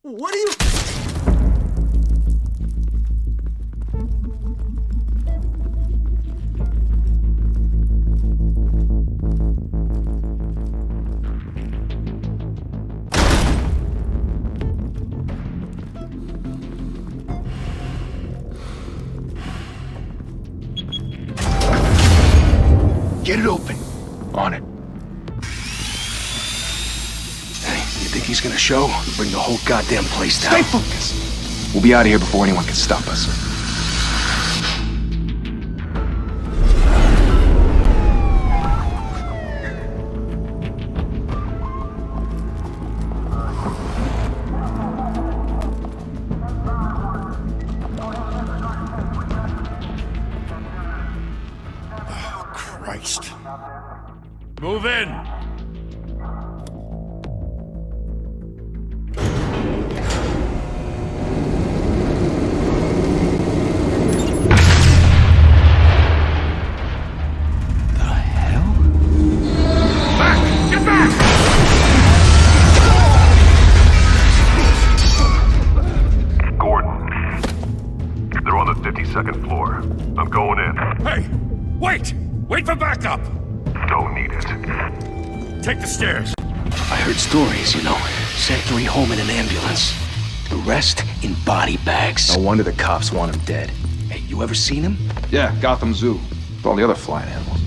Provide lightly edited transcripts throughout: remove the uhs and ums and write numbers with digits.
What are you... Get it open. On it. Hey, you think he's gonna show? Bring the whole goddamn place down. Stay focused. We'll be out of here before anyone can stop us. Christ. Move in! The hell? Back! Get back! Gordon. They're on the 52nd floor. I'm going in. Hey! Wait! Wait for backup! Don't need it. Take the stairs. I heard stories, you know. Sent 3 home in an ambulance. The rest in body bags. No wonder the cops want him dead. Hey, you ever seen him? Yeah, Gotham Zoo. With all the other flying animals.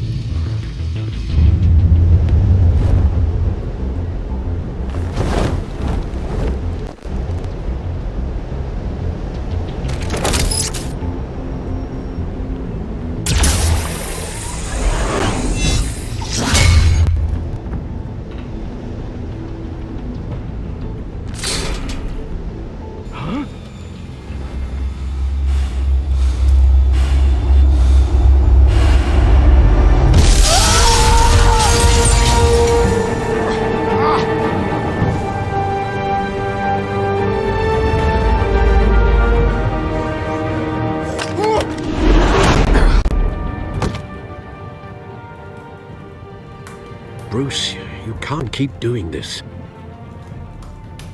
Bruce, you can't keep doing this.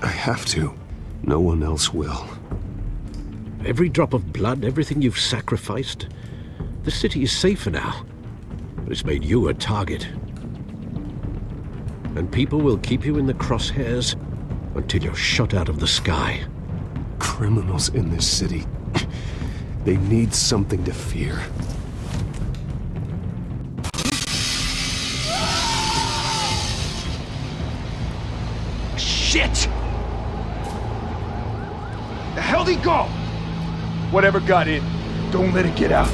I have to. No one else will. Every drop of blood, everything you've sacrificed. The city is safer now, but it's made you a target. And people will keep you in the crosshairs until you're shot out of the sky. Criminals in this city. They need something to fear. Shit! The hell'd he go? Whatever got in, don't let it get out.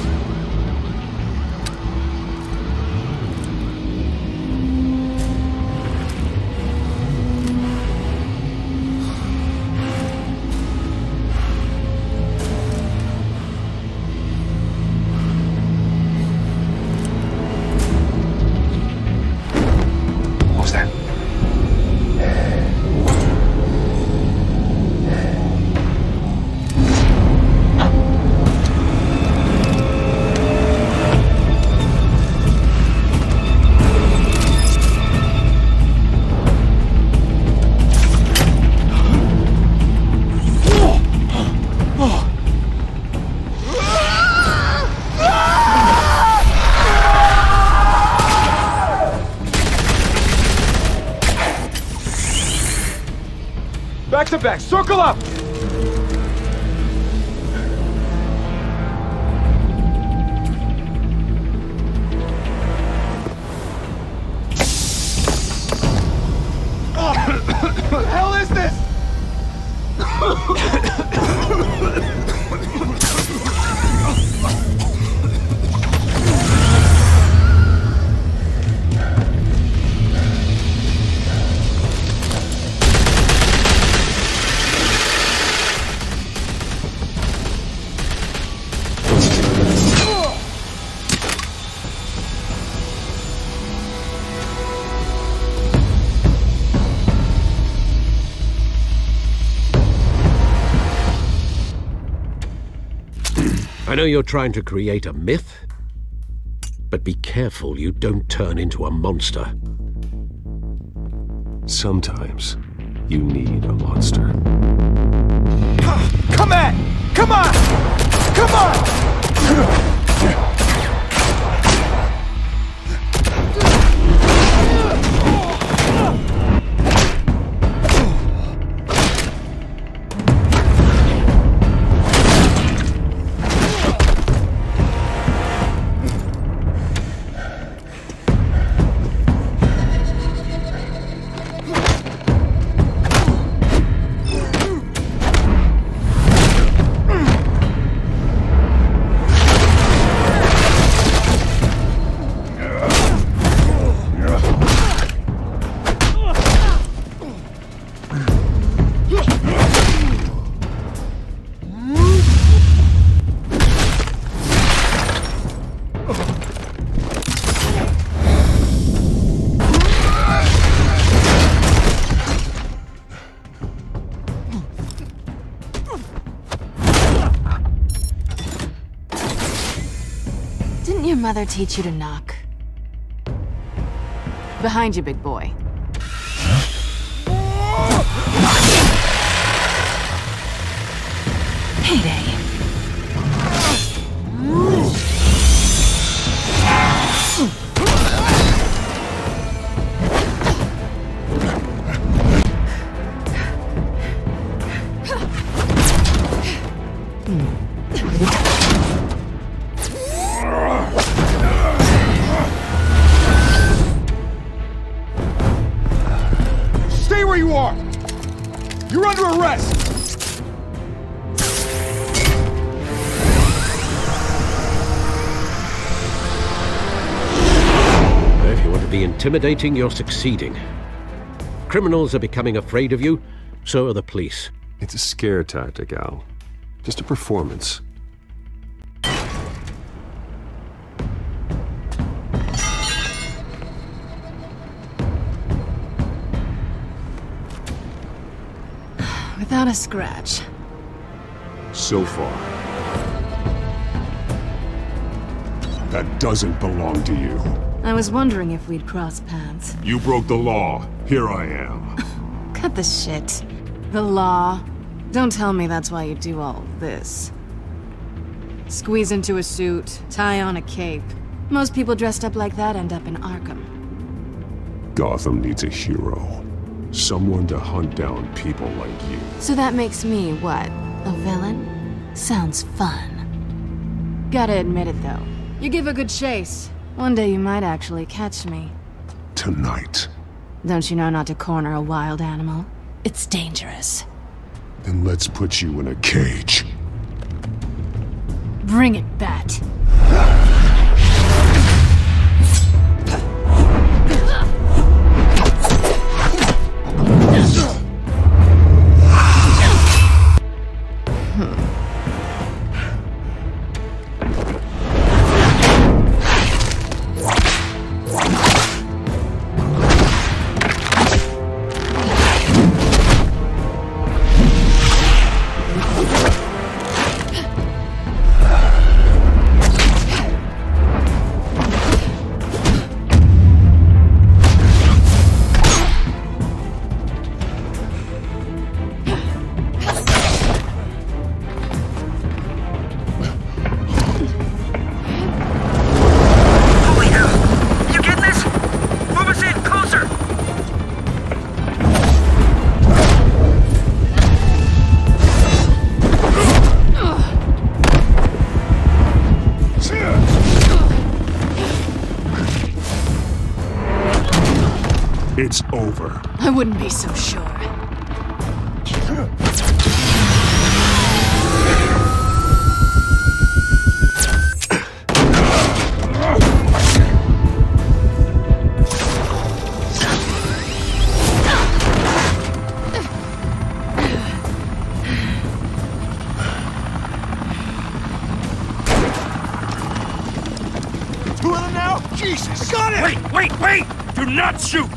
What was that? Back to back, circle up! What the hell is this? I know you're trying to create a myth, but be careful you don't turn into a monster. Sometimes you need a monster. Come at! Come on! Come on! Didn't your mother teach you to knock? Behind you, big boy. Payday. Stay where you are! You're under arrest! If you want to be intimidating, you're succeeding. Criminals are becoming afraid of you, so are the police. It's a scare tactic, Al. Just a performance. Without a scratch. So far. That doesn't belong to you. I was wondering if we'd cross paths. You broke the law. Here I am. Cut the shit. The law. Don't tell me that's why you do all this. Squeeze into a suit, tie on a cape. Most people dressed up like that end up in Arkham. Gotham needs a hero. Someone to hunt down people like you. So that makes me, what, a villain? Sounds fun. Gotta admit it, though. You give a good chase. One day you might actually catch me. Tonight. Don't you know not to corner a wild animal? It's dangerous. Then let's put you in a cage. Bring it, Bat. It's over. I wouldn't be so sure. Two of them now? Jesus! Got it! Wait! Do not shoot!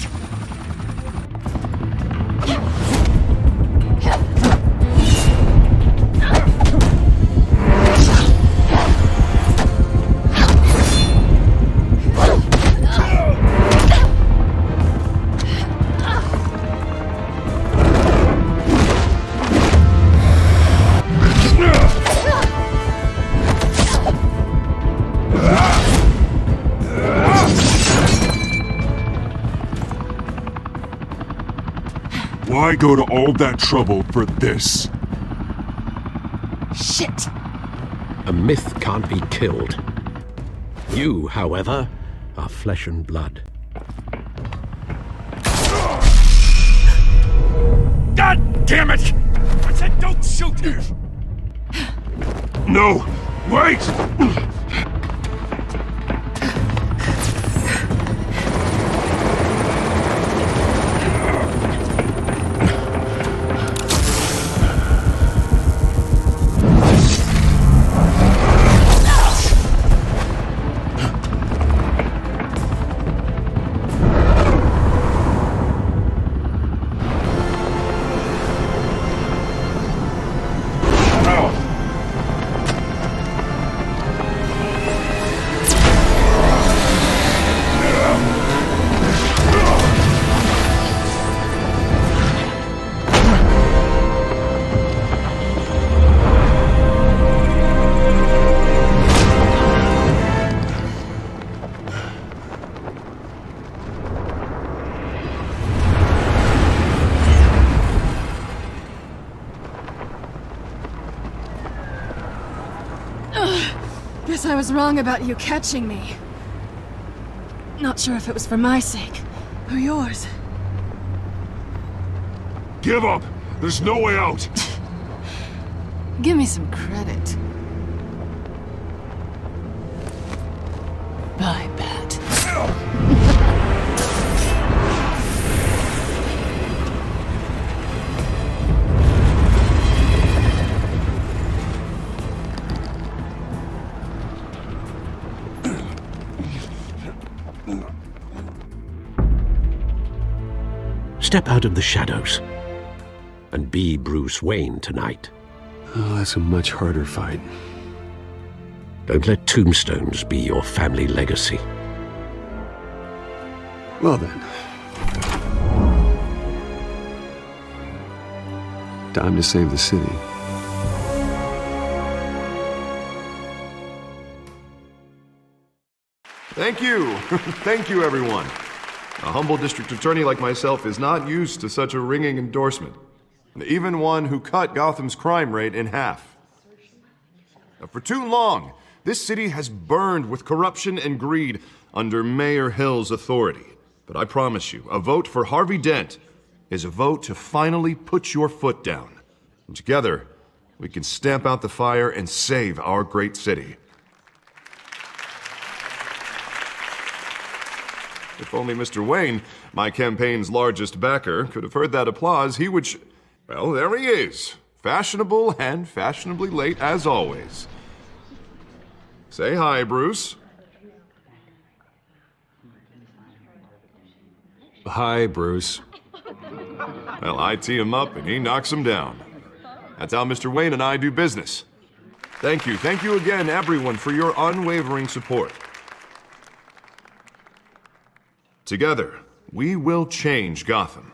Why go to all that trouble for this? Shit! A myth can't be killed. You, however, are flesh and blood. God damn it! I said don't shoot! No! Wait! Guess I was wrong about you catching me. Not sure if it was for my sake, or yours. Give up! There's no way out! Give me some credit. Bye, Bat. Step out of the shadows and be Bruce Wayne tonight. Oh, that's a much harder fight. Don't let tombstones be your family legacy. Well then. Time to save the city. Thank you. Thank you, everyone. A humble district attorney like myself is not used to such a ringing endorsement. Even one who cut Gotham's crime rate in half. For too long, this city has burned with corruption and greed under Mayor Hill's authority. But I promise you, a vote for Harvey Dent is a vote to finally put your foot down. And together, we can stamp out the fire and save our great city. If only Mr. Wayne, my campaign's largest backer, could have heard that applause, he would well, there he is. Fashionable and fashionably late as always. Say hi, Bruce. Hi, Bruce. Well, I tee him up and he knocks him down. That's how Mr. Wayne and I do business. Thank you again, everyone, for your unwavering support. Together, we will change Gotham.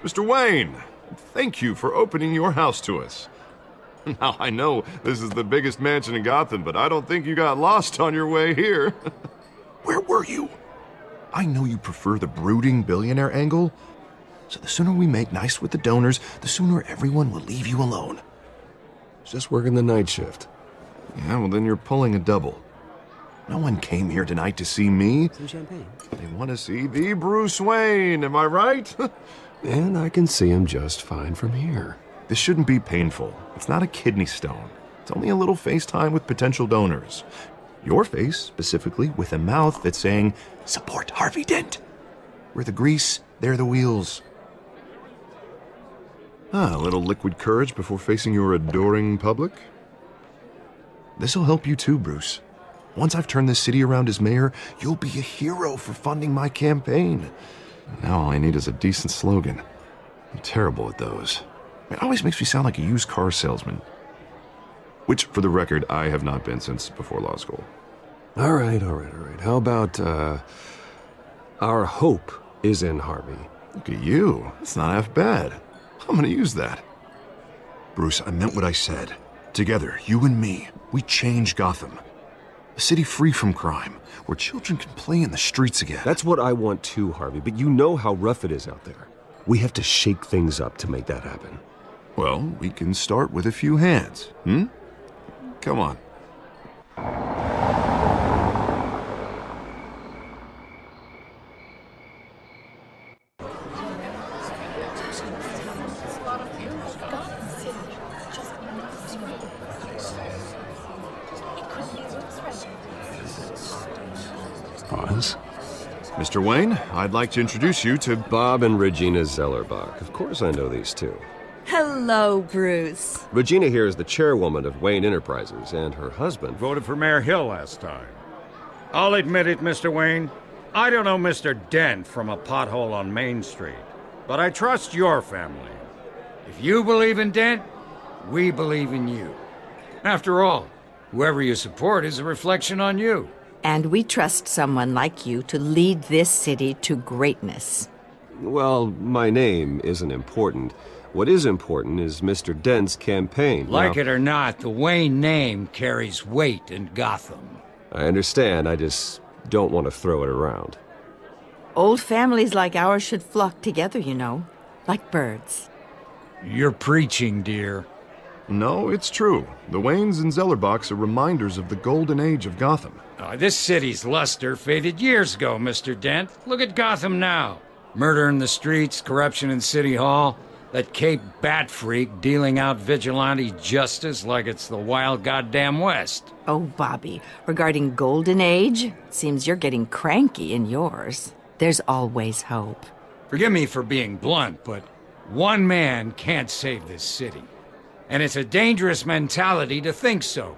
Mr. Wayne, thank you for opening your house to us. Now, I know this is the biggest mansion in Gotham, but I don't think you got lost on your way here. Where were you? I know you prefer the brooding billionaire angle, so the sooner we make nice with the donors, the sooner everyone will leave you alone. Just working the night shift. Yeah, well then you're pulling a double. No one came here tonight to see me. Some champagne. They want to see the Bruce Wayne, am I right? And I can see him just fine from here. This shouldn't be painful. It's not a kidney stone. It's only a little FaceTime with potential donors. Your face, specifically, with a mouth that's saying, support Harvey Dent. We're the grease, they're the wheels. A little liquid courage before facing your adoring public. This'll help you too, Bruce. Once I've turned this city around as mayor, you'll be a hero for funding my campaign. Now all I need is a decent slogan. I'm terrible at those. It always makes me sound like a used car salesman. Which, for the record, I have not been since before law school. All right. How about, our hope is in Harvey? Look at you. That's not half bad. I'm gonna use that. Bruce, I meant what I said. Together, you and me, we change Gotham. A city free from crime, where children can play in the streets again. That's what I want too, Harvey, but you know how rough it is out there. We have to shake things up to make that happen. Well, we can start with a few hands, Come on. Pause. Mr. Wayne, I'd like to introduce you to Bob and Regina Zellerbach. Of course I know these two. Hello, Bruce. Regina here is the chairwoman of Wayne Enterprises, and her husband... Voted for Mayor Hill last time. I'll admit it, Mr. Wayne. I don't know Mr. Dent from a pothole on Main Street, but I trust your family. If you believe in Dent, we believe in you. After all, whoever you support is a reflection on you. And we trust someone like you to lead this city to greatness. Well, my name isn't important. What is important is Mr. Dent's campaign. Like it or not, the Wayne name carries weight in Gotham. I understand, I just don't want to throw it around. Old families like ours should flock together, you know, like birds. You're preaching, dear. No, it's true. The Waynes and Zellerbachs are reminders of the golden age of Gotham. This city's luster faded years ago, Mr. Dent. Look at Gotham now. Murder in the streets, corruption in City Hall, that Cape Bat freak dealing out vigilante justice like it's the wild goddamn West. Oh, Bobby, regarding Golden Age, it seems you're getting cranky in yours. There's always hope. Forgive me for being blunt, but one man can't save this city. And it's a dangerous mentality to think so.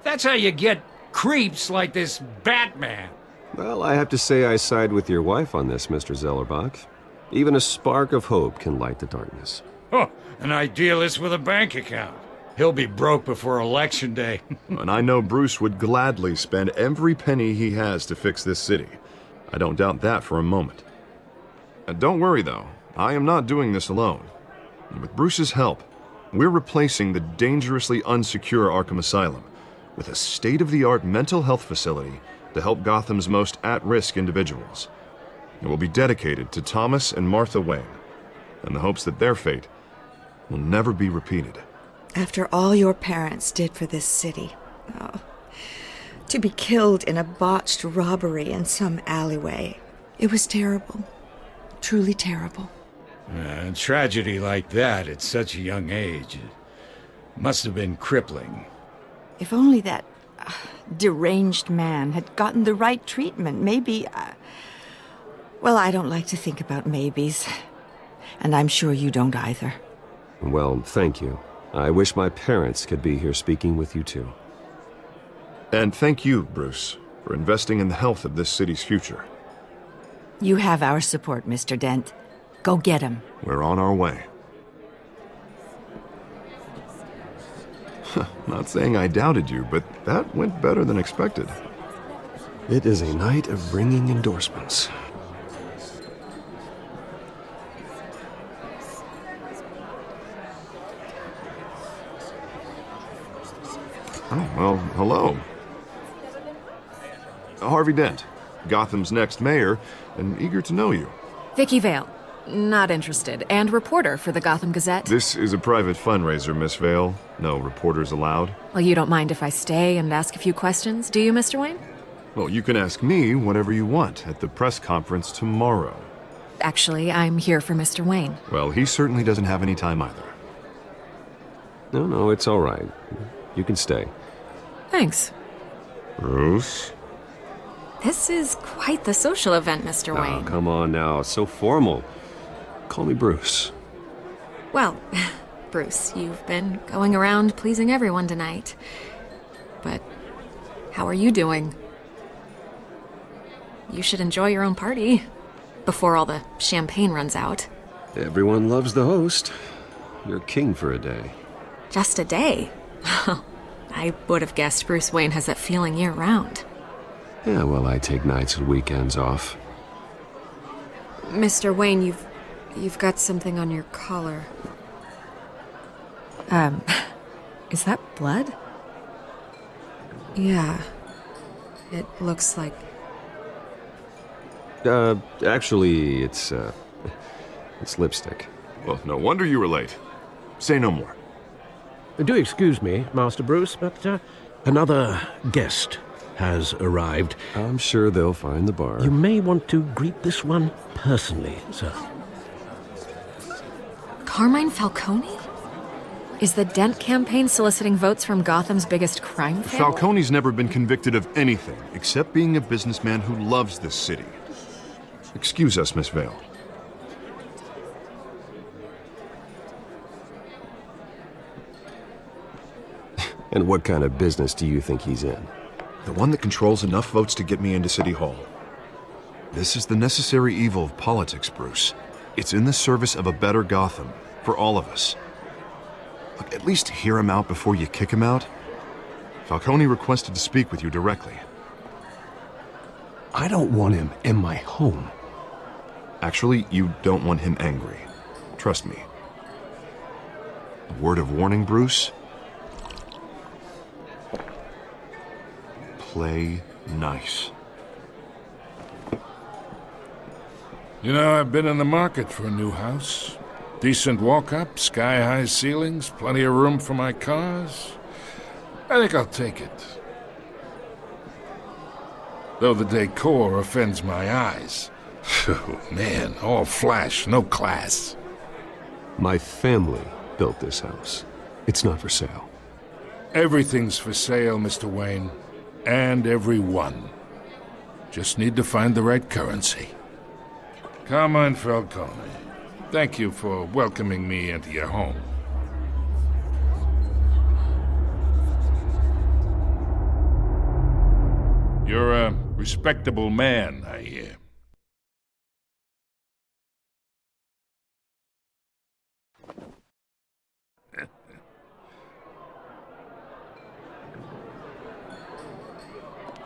That's how you get creeps like this Batman. Well, I have to say I side with your wife on this, Mr. Zellerbach. Even a spark of hope can light the darkness. Oh, an idealist with a bank account. He'll be broke before Election Day. And I know Bruce would gladly spend every penny he has to fix this city. I don't doubt that for a moment. Don't worry, though. I am not doing this alone. And with Bruce's help, we're replacing the dangerously unsecure Arkham Asylum with a state-of-the-art mental health facility to help Gotham's most at-risk individuals. It will be dedicated to Thomas and Martha Wayne, in the hopes that their fate will never be repeated. After all your parents did for this city, to be killed in a botched robbery in some alleyway, it was terrible. Truly terrible. A tragedy like that at such a young age must have been crippling. If only that deranged man had gotten the right treatment, maybe... Well, I don't like to think about maybes. And I'm sure you don't either. Well, thank you. I wish my parents could be here speaking with you too. And thank you, Bruce, for investing in the health of this city's future. You have our support, Mr. Dent. Go get him. We're on our way. Not saying I doubted you, but that went better than expected. It is a night of ringing endorsements. Oh, well, hello. Harvey Dent, Gotham's next mayor, and eager to know you. Vicky Vale. Not interested. And reporter for the Gotham Gazette. This is a private fundraiser, Miss Vale. No reporters allowed. Well, you don't mind if I stay and ask a few questions, do you, Mr. Wayne? Well, you can ask me whatever you want at the press conference tomorrow. Actually, I'm here for Mr. Wayne. Well, he certainly doesn't have any time either. No, it's all right. You can stay. Thanks. Bruce? This is quite the social event, Mr. Wayne. Oh, come on now. It's so formal. Call me Bruce. Well, Bruce, you've been going around pleasing everyone tonight. But how are you doing? You should enjoy your own party before all the champagne runs out. Everyone loves the host. You're king for a day. Just a day? I would have guessed Bruce Wayne has that feeling year-round. Yeah, well, I take nights and weekends off. Mr. Wayne, you've got something on your collar. Is that blood? Yeah. It looks like... Actually, it's lipstick. Well, no wonder you were late. Say no more. Do excuse me, Master Bruce, but another guest has arrived. I'm sure they'll find the bar. You may want to greet this one personally, sir. Carmine Falcone? Is the Dent campaign soliciting votes from Gotham's biggest crime family? Falcone's never been convicted of anything except being a businessman who loves this city. Excuse us, Miss Vale. And what kind of business do you think he's in? The one that controls enough votes to get me into City Hall. This is the necessary evil of politics, Bruce. It's in the service of a better Gotham, for all of us. Look, at least hear him out before you kick him out. Falcone requested to speak with you directly. I don't want him in my home. Actually, you don't want him angry. Trust me. A word of warning, Bruce? Play nice. You know, I've been in the market for a new house. Decent walk-up, sky-high ceilings, plenty of room for my cars. I think I'll take it. Though the decor offends my eyes. Oh, man, all flash, no class. My family built this house. It's not for sale. Everything's for sale, Mr. Wayne. And everyone. Just need to find the right currency. Carmine Falcone, thank you for welcoming me into your home. You're a respectable man, I hear.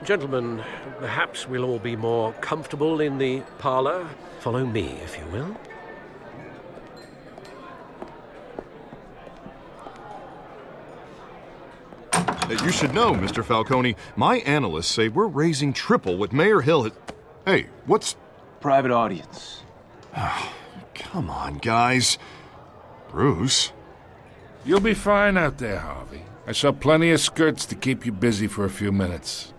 Gentlemen, perhaps we'll all be more comfortable in the parlor. Follow me, if you will. You should know, Mr. Falcone, my analysts say we're raising triple what Mayor Hill has... Hey, what's... Private audience. Come on, guys. Bruce? You'll be fine out there, Harvey. I saw plenty of skirts to keep you busy for a few minutes.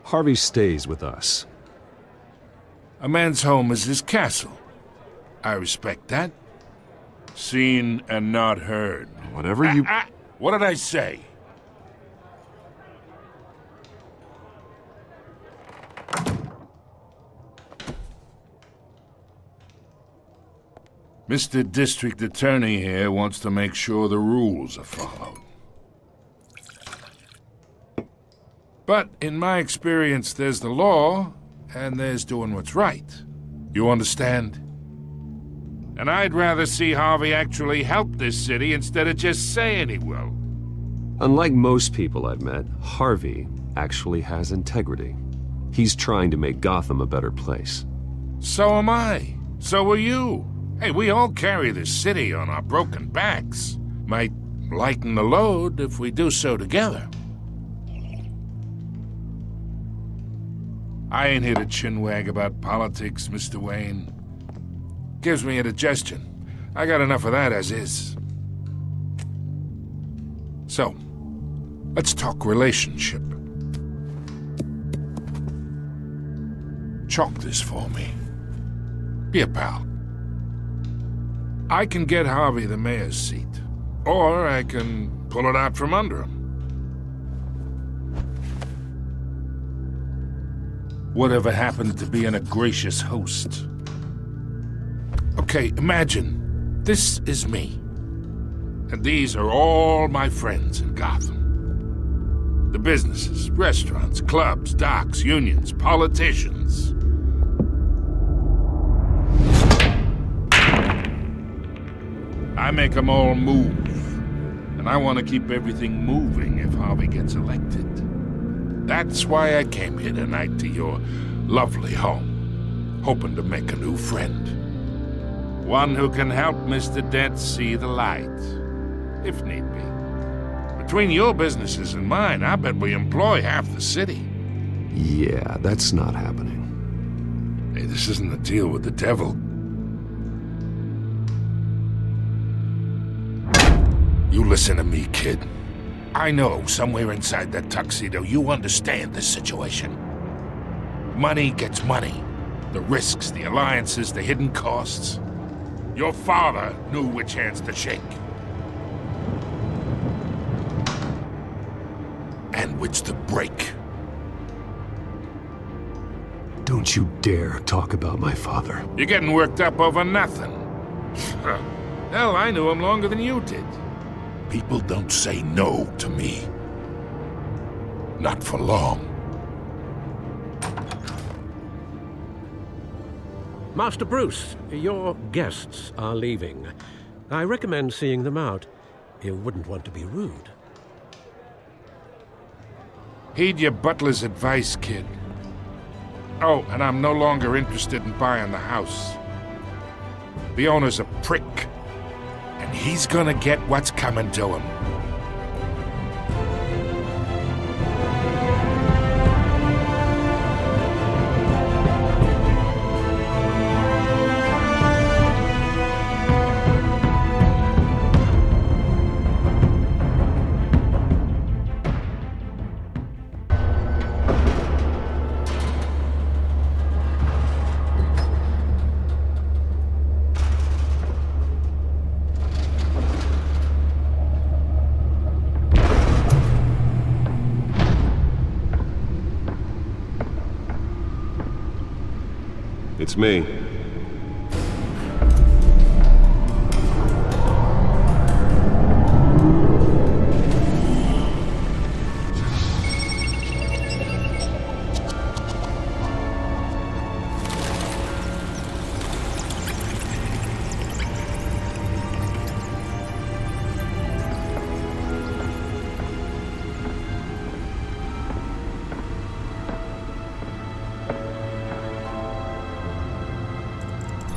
Harvey stays with us. A man's home is his castle. I respect that. Seen and not heard. Whatever you... What did I say? Mr. District Attorney here wants to make sure the rules are followed. But in my experience, there's the law, and there's doing what's right. You understand? And I'd rather see Harvey actually help this city instead of just saying he will. Unlike most people I've met, Harvey actually has integrity. He's trying to make Gotham a better place. So am I. So are you. Hey, we all carry this city on our broken backs. Might lighten the load if we do so together. I ain't here to chinwag about politics, Mr. Wayne. Gives me indigestion. I got enough of that as is. So, let's talk relationship. Chalk this for me. Be a pal. I can get Harvey the mayor's seat, or I can pull it out from under him. Whatever happened to being a gracious host? Okay, imagine, this is me. And these are all my friends in Gotham. The businesses, restaurants, clubs, docks, unions, politicians. I make them all move. And I want to keep everything moving if Harvey gets elected. That's why I came here tonight to your lovely home, hoping to make a new friend. One who can help Mr. Dent see the light, if need be. Between your businesses and mine, I bet we employ half the city. Yeah, that's not happening. Hey, this isn't a deal with the devil. You listen to me, kid. I know somewhere inside that tuxedo you understand this situation. Money gets money. The risks, the alliances, the hidden costs. Your father knew which hands to shake. And which to break. Don't you dare talk about my father. You're getting worked up over nothing. Hell, I knew him longer than you did. People don't say no to me. Not for long. Master Bruce, your guests are leaving. I recommend seeing them out. You wouldn't want to be rude. Heed your butler's advice, kid. Oh, and I'm no longer interested in buying the house. The owner's a prick, and he's gonna get what's coming to him. It's me.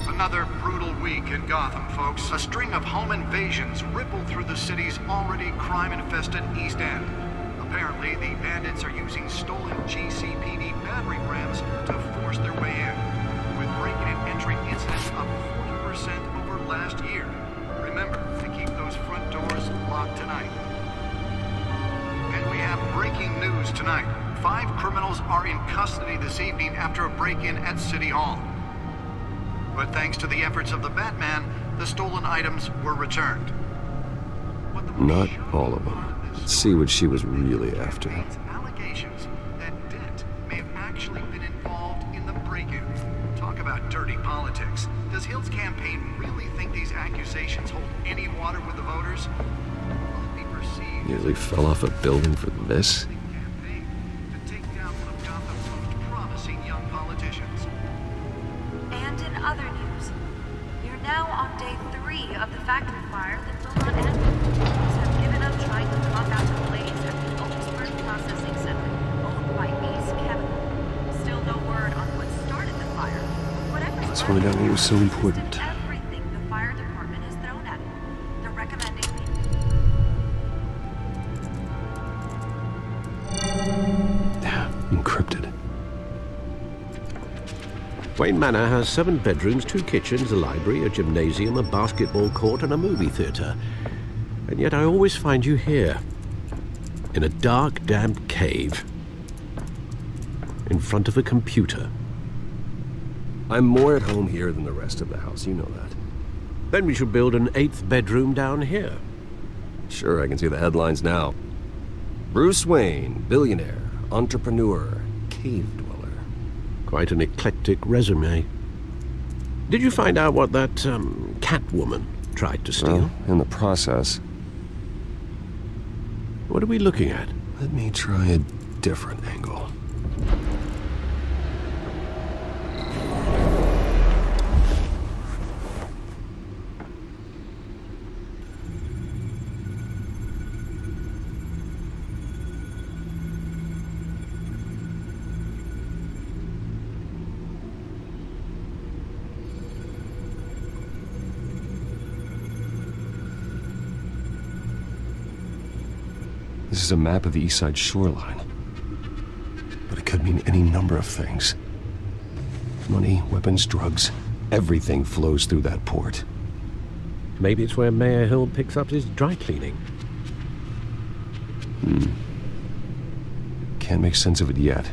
Another brutal week in Gotham, folks. A string of home invasions rippled through the city's already crime-infested East End. Apparently, the bandits are using stolen GCPD battering rams to force their way in, with breaking and entry incidents up 40% over last year. Remember to keep those front doors locked tonight. And we have breaking news tonight. 5 criminals are in custody this evening after a break-in at City Hall. But thanks to the efforts of the Batman, the stolen items were returned. Not all of them. Let's see what she was really after. Allegations that Dent may have actually been involved in the break-in. Talk about dirty politics. Does Hill's campaign really think these accusations hold any water with the voters? Will it be perceived? Nearly fell off a building for this? To take down one of Gotham's most promising young politicians. And in other news, you're now on day 3 of the factory fire that will not end. Police have given up trying to combat the blaze at the Otisburg Processing Center, owned by Ace Chemical. Still no word on what started the fire. Whatever's Let's find out what was so important. everything the fire department has thrown at it. They're recommending Encrypted. Wayne Manor has 7 bedrooms, 2 kitchens, a library, a gymnasium, a basketball court, and a movie theater. And yet I always find you here, in a dark, damp cave, in front of a computer. I'm more at home here than the rest of the house, you know that. Then we should build an 8th bedroom down here. Sure, I can see the headlines now. Bruce Wayne, billionaire, entrepreneur, cave dweller. Quite an eclectic resume. Did you find out what that, Catwoman tried to steal? Well, in the process. What are we looking at? Let me try a different angle. This is a map of the East Side shoreline. But it could mean any number of things. Money, weapons, drugs, everything flows through that port. Maybe it's where Mayor Hill picks up his dry cleaning. Can't make sense of it yet.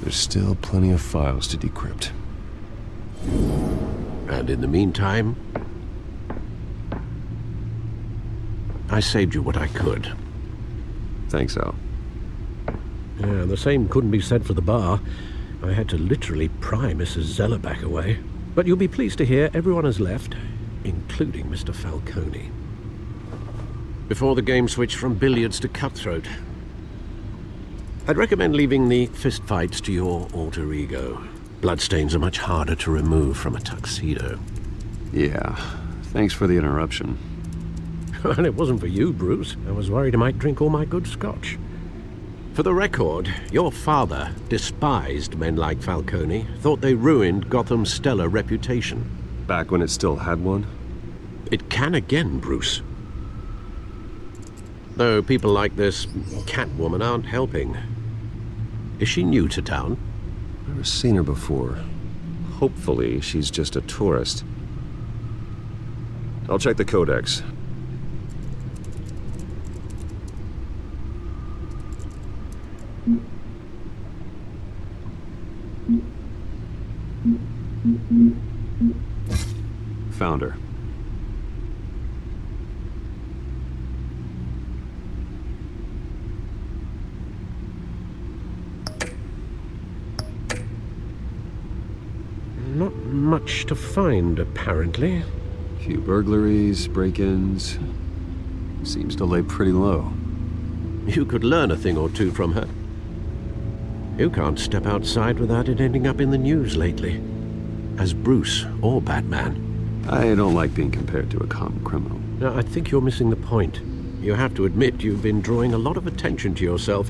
There's still plenty of files to decrypt. And in the meantime, I saved you what I could. Thanks, Al. Yeah, the same couldn't be said for the bar. I had to literally pry Mrs. Zellerback away. But you'll be pleased to hear everyone has left, including Mr. Falcone. Before the game switched from billiards to cutthroat, I'd recommend leaving the fistfights to your alter ego. Bloodstains are much harder to remove from a tuxedo. Yeah, thanks for the interruption. And it wasn't for you, Bruce. I was worried I might drink all my good scotch. For the record, your father despised men like Falcone, thought they ruined Gotham's stellar reputation. Back when it still had one? It can again, Bruce. Though people like this Catwoman aren't helping. Is she new to town? Never seen her before. Hopefully, she's just a tourist. I'll check the codex. Found her. Not much to find, apparently. Few burglaries, break-ins. Seems to lay pretty low. You could learn a thing or two from her. You can't step outside without it ending up in the news lately. As Bruce or Batman. I don't like being compared to a common criminal. Now, I think you're missing the point. You have to admit you've been drawing a lot of attention to yourself,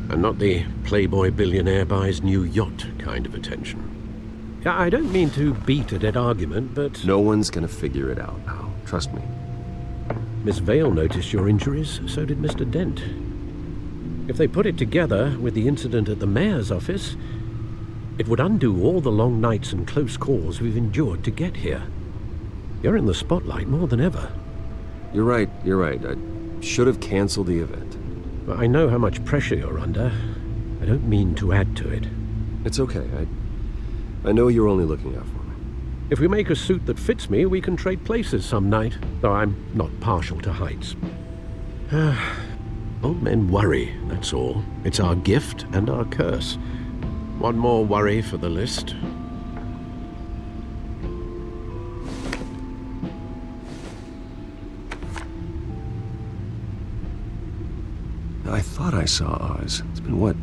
and not the playboy billionaire buys new yacht kind of attention. I don't mean to beat a dead argument, but... No one's gonna figure it out now. Trust me. Miss Vale noticed your injuries, so did Mr. Dent. If they put it together with the incident at the mayor's office, it would undo all the long nights and close calls we've endured to get here. You're in the spotlight more than ever. You're right. I should have canceled the event. But I know how much pressure you're under. I don't mean to add to it. It's okay. I know you're only looking out for me. If we make a suit that fits me, we can trade places some night, though I'm not partial to heights. Old men worry, that's all. It's our gift and our curse. One more worry for the list. I thought I saw Oz. It's been, what,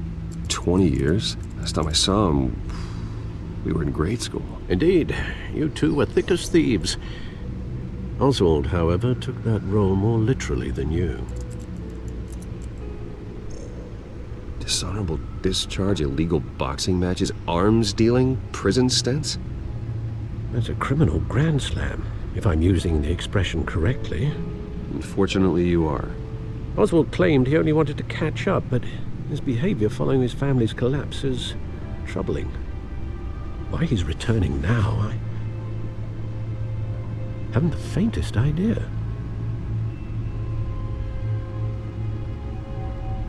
20 years? Last time I saw him, we were in grade school. Indeed. You two were thick as thieves. Oswald, however, took that role more literally than you. Dishonorable discharge, illegal boxing matches, arms dealing, prison stints? That's a criminal grand slam, if I'm using the expression correctly. Unfortunately, you are. Oswald claimed he only wanted to catch up, but his behavior following his family's collapse is troubling. Why he's returning now, I haven't the faintest idea.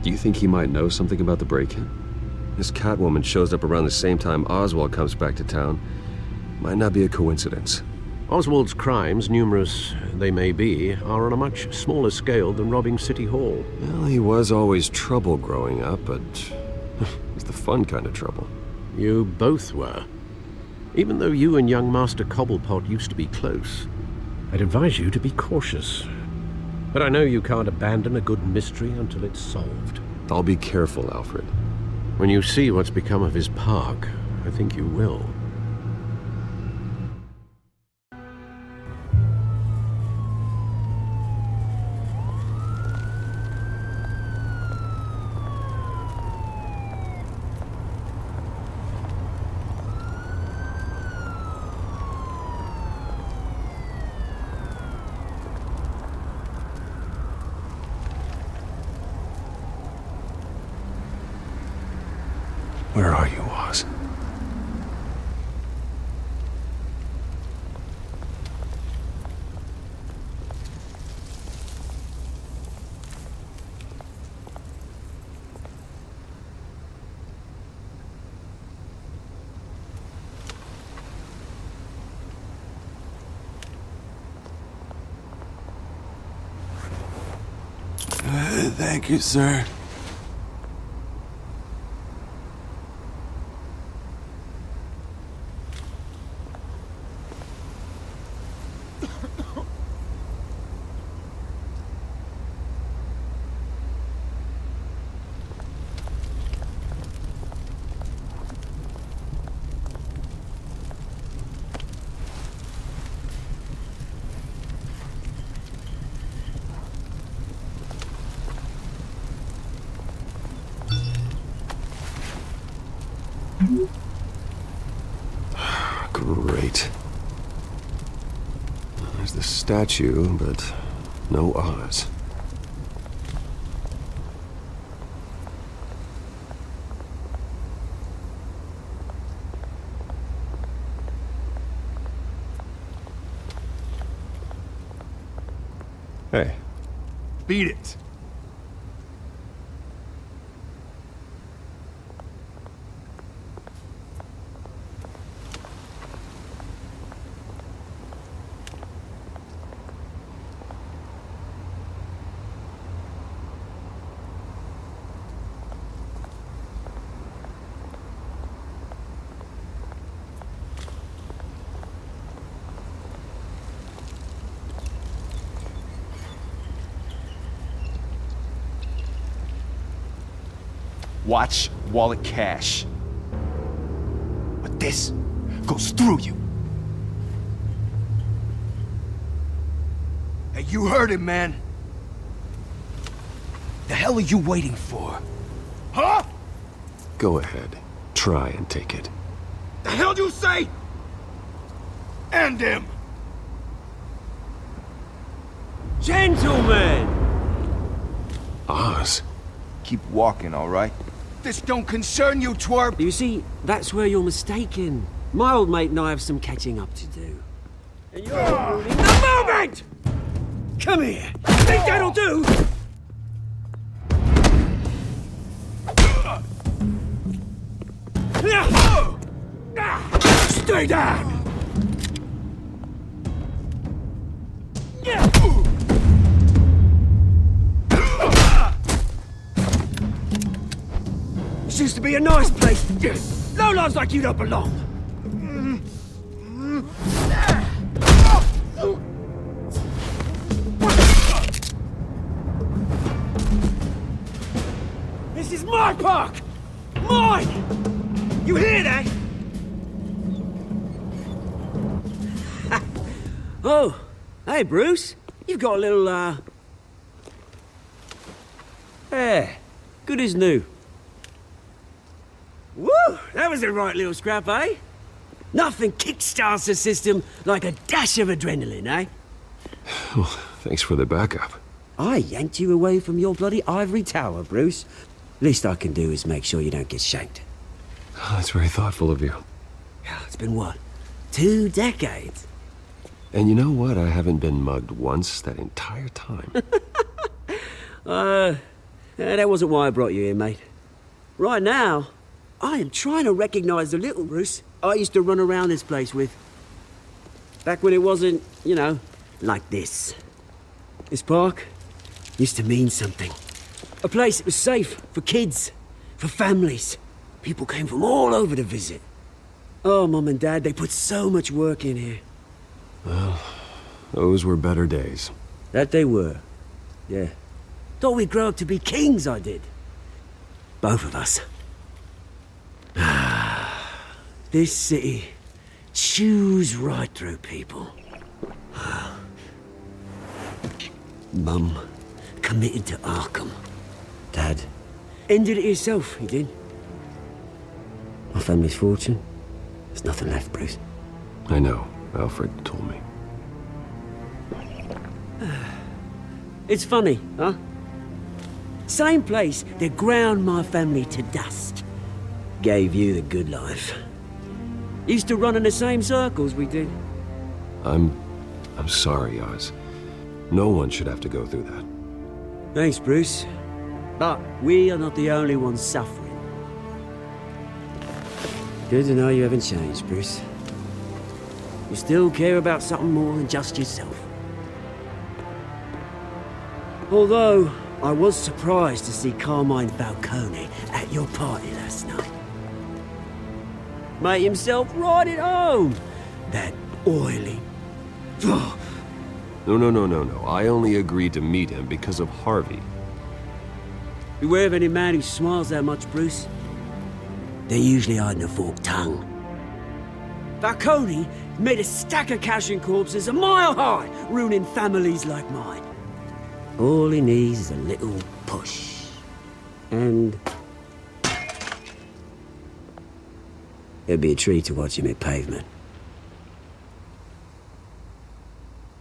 Do you think he might know something about the break-in? This Catwoman shows up around the same time Oswald comes back to town. Might not be a coincidence. Oswald's crimes, numerous they may be, are on a much smaller scale than robbing City Hall. Well, he was always trouble growing up, but it's the fun kind of trouble. You both were. Even though you and young Master Cobblepot used to be close, I'd advise you to be cautious. But I know you can't abandon a good mystery until it's solved. I'll be careful, Alfred. When you see what's become of his park, I think you will. Thank you, sir. Great. There's the statue, but no Oz. Hey. Beat it. Watch wallet cash. But this goes through you. Hey, you heard him, man. The hell are you waiting for? Huh? Go ahead. Try and take it. The hell do you say? End him! Gentlemen! Oz. Keep walking, all right? This don't concern you, twerp! You see, that's where you're mistaken. My old mate and I have some catching up to do. And you're ruining the moment! Come here! Think that'll do? Stay down! This used to be a nice place. Lowlifes like you don't belong. This is my park! Mine! You hear that? Oh, hey, Bruce. You've got a little, hair. Good as new. Woo! That was a right little scrap, eh? Nothing kickstarts the system like a dash of adrenaline, eh? Well, thanks for the backup. I yanked you away from your bloody ivory tower, Bruce. Least I can do is make sure you don't get shanked. Oh, that's very thoughtful of you. It's been what? 2 decades? And you know what? I haven't been mugged once that entire time. That wasn't why I brought you here, mate. Right now, I am trying to recognize the little Bruce I used to run around this place with. Back when it wasn't, you know, like this. This park used to mean something. A place that was safe for kids, for families. People came from all over to visit. Oh, Mum and Dad, they put so much work in here. Well, those were better days. That they were. Yeah. Thought we'd grow up to be kings, I did. Both of us. This city chews right through people. Mum committed to Arkham. Dad ended it himself, he did. My family's fortune, there's nothing left, Bruce. I know. Alfred told me. It's funny, huh? Same place that ground my family to dust. Gave you the good life. Used to run in the same circles we did. I'm sorry, Oz. No one should have to go through that. Thanks, Bruce. But we are not the only ones suffering. Good to know you haven't changed, Bruce. You still care about something more than just yourself. Although, I was surprised to see Carmine Falcone at your party last night. Made himself right at home. That oily... Ugh. No. I only agreed to meet him because of Harvey. Beware of any man who smiles that much, Bruce. They're usually hiding a forked tongue. Falcone made a stack of cash and corpses a mile high, ruining families like mine. All he needs is a little push. And... it'd be a treat to watch him hit pavement.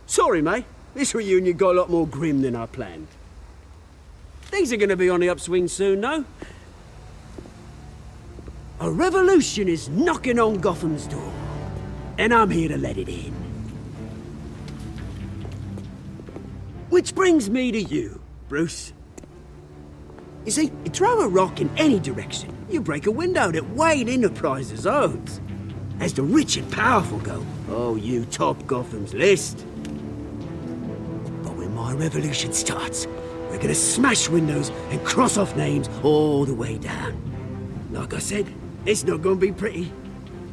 Sorry, mate. This reunion got a lot more grim than I planned. Things are gonna be on the upswing soon, though. A revolution is knocking on Gotham's door. And I'm here to let it in. Which brings me to you, Bruce. You see, you throw a rock in any direction, you break a window that Wayne Enterprises owns. As the rich and powerful go, oh, you top Gotham's list. But when my revolution starts, we're gonna smash windows and cross off names all the way down. Like I said, it's not gonna be pretty.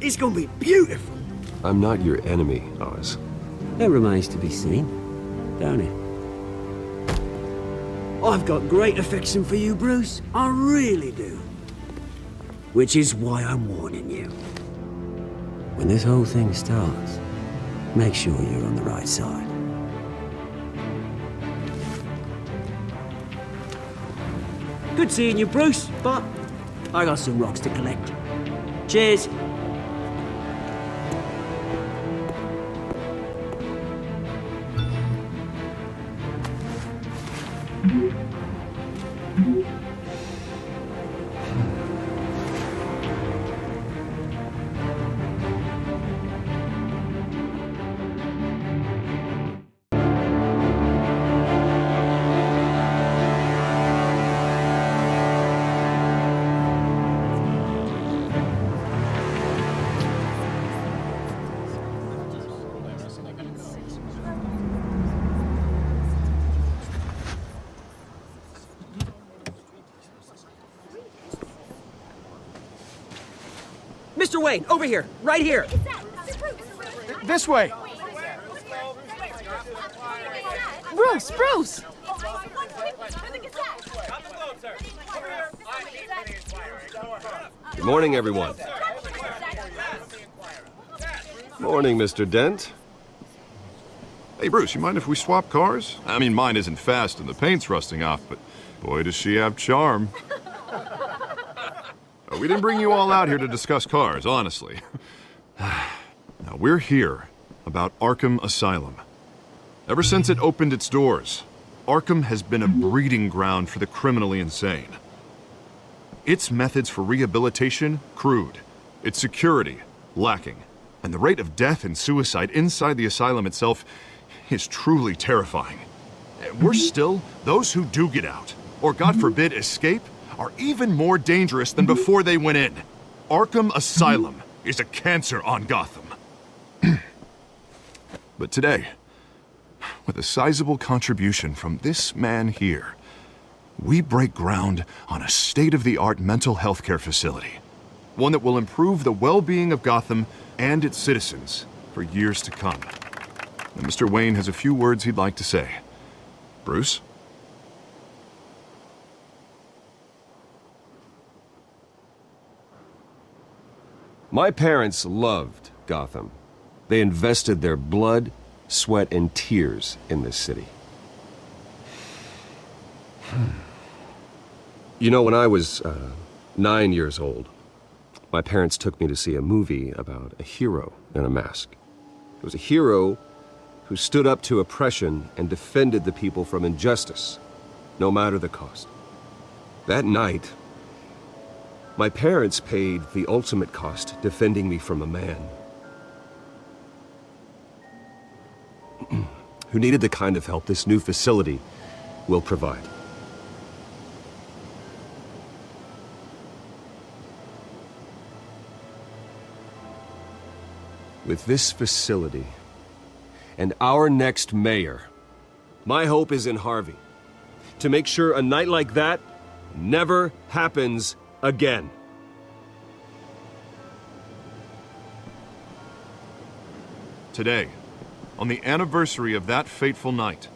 It's gonna be beautiful. I'm not your enemy, Oz. That remains to be seen, don't it? I've got great affection for you, Bruce. I really do. Which is why I'm warning you. When this whole thing starts, make sure you're on the right side. Good seeing you, Bruce, but I got some rocks to collect. Cheers. Mr. Wayne, over here, right here. This way. Bruce! Good morning, everyone. Morning, Mr. Dent. Hey, Bruce, you mind if we swap cars? I mean, mine isn't fast and the paint's rusting off, but boy, does she have charm. We didn't bring you all out here to discuss cars, honestly. Now, we're here about Arkham Asylum. Ever since it opened its doors, Arkham has been a breeding ground for the criminally insane. Its methods for rehabilitation, crude. Its security, lacking. And the rate of death and suicide inside the asylum itself is truly terrifying. Worse still, those who do get out, or God forbid escape, are even more dangerous than before they went in. Arkham Asylum is a cancer on Gotham. But today, with a sizable contribution from this man here, we break ground on a state-of-the-art mental health care facility. One that will improve the well-being of Gotham and its citizens for years to come. And Mr. Wayne has a few words he'd like to say. Bruce? My parents loved Gotham. They invested their blood, sweat, and tears in this city. You know, when I was 9 years old, my parents took me to see a movie about a hero in a mask. It was a hero who stood up to oppression and defended the people from injustice, no matter the cost. That night, my parents paid the ultimate cost defending me from a man who needed the kind of help this new facility will provide. With this facility and our next mayor, my hope is in Harvey. to make sure a night like that never happens again. Today, on the anniversary of that fateful night,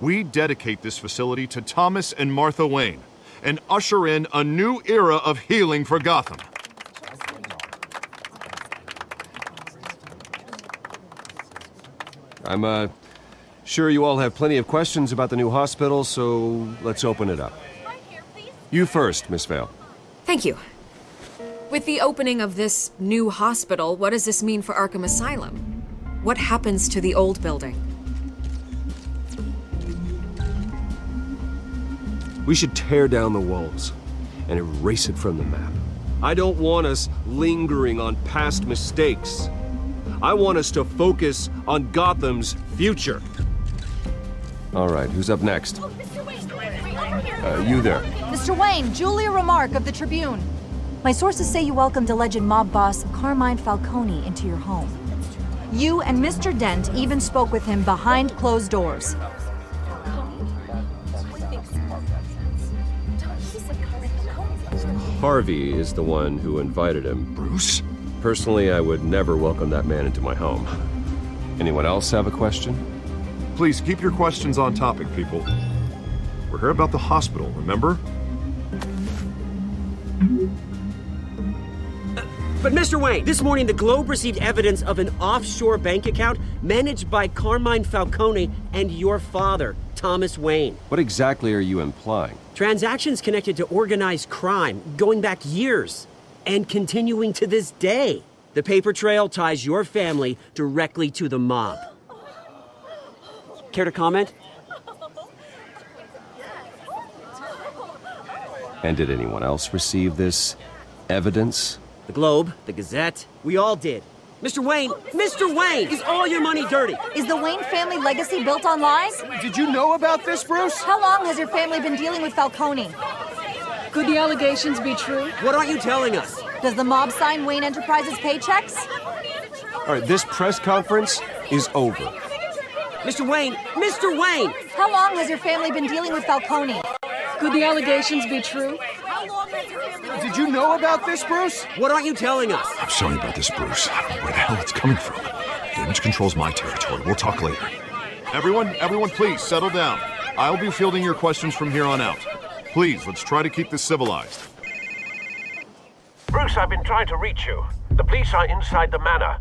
we dedicate this facility to Thomas and Martha Wayne and usher in a new era of healing for Gotham. I'm sure you all have plenty of questions about the new hospital, so let's open it up. You first, Miss Vale. Thank you. With the opening of this new hospital, what does this mean for Arkham Asylum? What happens to the old building? We should tear down the walls and erase it from the map. I don't want us lingering on past mistakes. I want us to focus on Gotham's future. All right, who's up next? You there. Mr. Wayne, Julia Remark of the Tribune. My sources say you welcomed alleged mob boss Carmine Falcone into your home. You and Mr. Dent even spoke with him behind closed doors. Harvey is the one who invited him. Bruce? Personally, I would never welcome that man into my home. Anyone else have a question? Please keep your questions on topic, people. We're here about the hospital, remember? But Mr. Wayne, this morning the Globe received evidence of an offshore bank account managed by Carmine Falcone and your father, Thomas Wayne. What exactly are you implying? Transactions connected to organized crime, going back years, and continuing to this day. The paper trail ties your family directly to the mob. Care to comment? And did anyone else receive this evidence? The Globe, the Gazette, we all did. Mr. Wayne, is all your money dirty? Is the Wayne family legacy built on lies? Did you know about this, Bruce? How long has your family been dealing with Falcone? Could the allegations be true? What aren't you telling us? Does the mob sign Wayne Enterprises paychecks? All right, this press conference is over. Mr. Wayne! How long has your family been dealing with Falcone? Could the allegations be true? Did you know about this, Bruce? What aren't you telling us? I'm sorry about this, Bruce. I don't know where the hell it's coming from. Damage control's my territory. We'll talk later. Everyone, please, settle down. I'll be fielding your questions from here on out. Please, let's try to keep this civilized. Bruce, I've been trying to reach you. The police are inside the manor.